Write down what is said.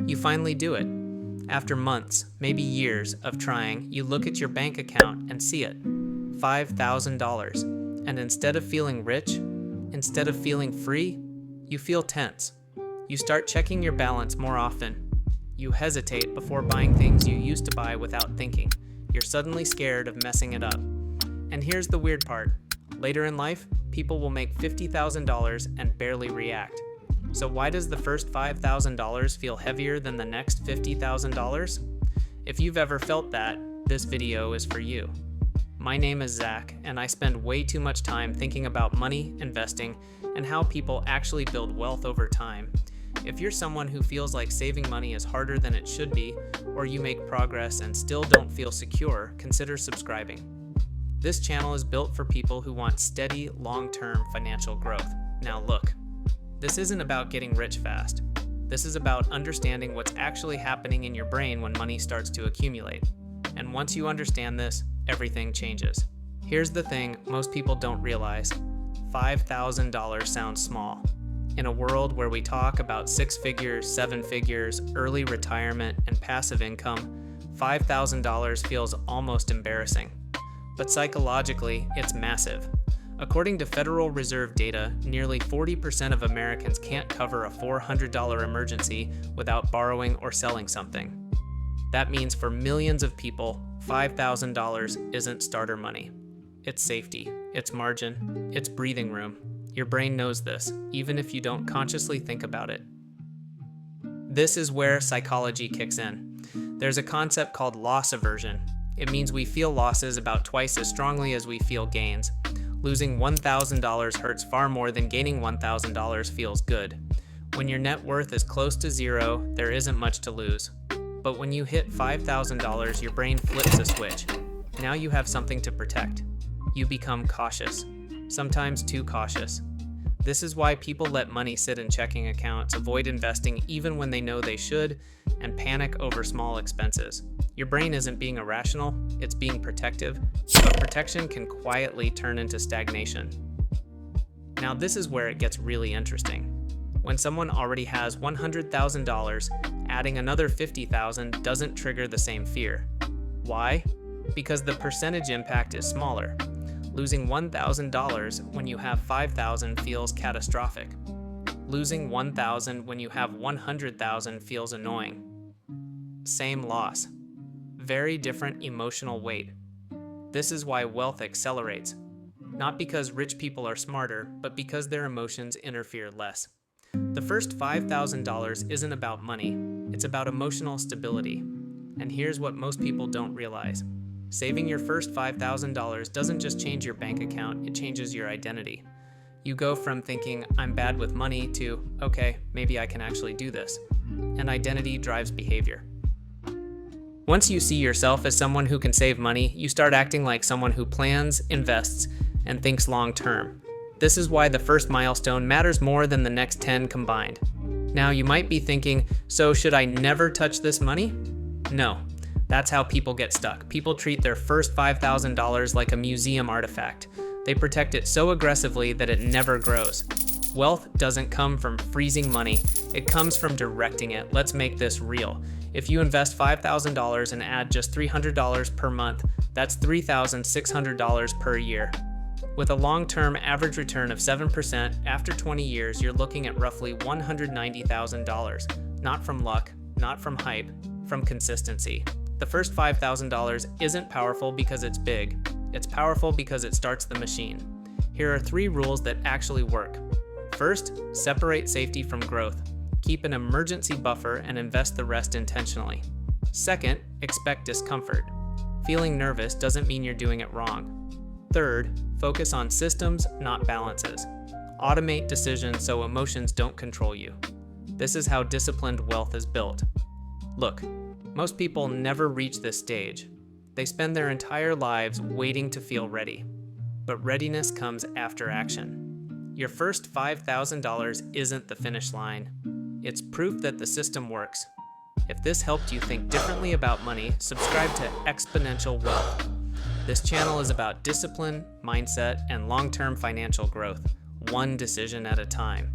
You finally do it. After months, maybe years of trying, you look at your bank account and see it. $5,000. And instead of feeling rich, instead of feeling free, you feel tense. You start checking your balance more often. You hesitate before buying things you used to buy without thinking. You're suddenly scared of messing it up. And here's the weird part. Later in life, people will make $50,000 and barely react. So why does the first $5,000 feel heavier than the next $50,000? If you've ever felt that, this video is for you. My name is Zach, and I spend way too much time thinking about money, investing, and how people actually build wealth over time. If you're someone who feels like saving money is harder than it should be, or you make progress and still don't feel secure, consider subscribing. This channel is built for people who want steady, long-term financial growth. Now look, this isn't about getting rich fast. This is about understanding what's actually happening in your brain when money starts to accumulate. And once you understand this, everything changes. Here's the thing most people don't realize. $5,000 sounds small. In a world where we talk about 6 figures, 7 figures, early retirement, and passive income, $5,000 feels almost embarrassing. But psychologically, it's massive. According to Federal Reserve data, nearly 40% of Americans can't cover a $400 emergency without borrowing or selling something. That means for millions of people, $5,000 isn't starter money. It's safety, it's margin, it's breathing room. Your brain knows this, even if you don't consciously think about it. This is where psychology kicks in. There's a concept called loss aversion. It means we feel losses about twice as strongly as we feel gains. Losing $1,000 hurts far more than gaining $1,000 feels good. When your net worth is close to zero, there isn't much to lose. But when you hit $5,000, your brain flips a switch. Now you have something to protect. You become cautious, sometimes too cautious. This is why people let money sit in checking accounts, avoid investing even when they know they should, and panic over small expenses. Your brain isn't being irrational, it's being protective, but protection can quietly turn into stagnation. Now this is where it gets really interesting. When someone already has $100,000, adding another $50,000 doesn't trigger the same fear. Why? Because the percentage impact is smaller. Losing $1,000 when you have $5,000 feels catastrophic. Losing $1,000 when you have $100,000 feels annoying. Same loss. Very different emotional weight. This is why wealth accelerates. Not because rich people are smarter, but because their emotions interfere less. The first $5,000 isn't about money, it's about emotional stability. And here's what most people don't realize. Saving your first $5,000 doesn't just change your bank account, it changes your identity. You go from thinking, I'm bad with money, to, okay, maybe I can actually do this. And identity drives behavior. Once you see yourself as someone who can save money, you start acting like someone who plans, invests, and thinks long term. This is why the first milestone matters more than the next 10 combined. Now you might be thinking, so should I never touch this money? No, that's how people get stuck. People treat their first $5,000 like a museum artifact. They protect it so aggressively that it never grows. Wealth doesn't come from freezing money, it comes from directing it. Let's make this real. If you invest $5,000 and add just $300 per month, that's $3,600 per year. With a long-term average return of 7%, after 20 years, you're looking at roughly $190,000. Not from luck, not from hype, from consistency. The first $5,000 isn't powerful because it's big. It's powerful because it starts the machine. Here are 3 rules that actually work. First, separate safety from growth. Keep an emergency buffer and invest the rest intentionally. Second, expect discomfort. Feeling nervous doesn't mean you're doing it wrong. Third, focus on systems, not balances. Automate decisions so emotions don't control you. This is how disciplined wealth is built. Look, most people never reach this stage. They spend their entire lives waiting to feel ready. But readiness comes after action. Your first $5,000 isn't the finish line. It's proof that the system works. If this helped you think differently about money, subscribe to Exponential Wealth. This channel is about discipline, mindset, and long-term financial growth, one decision at a time.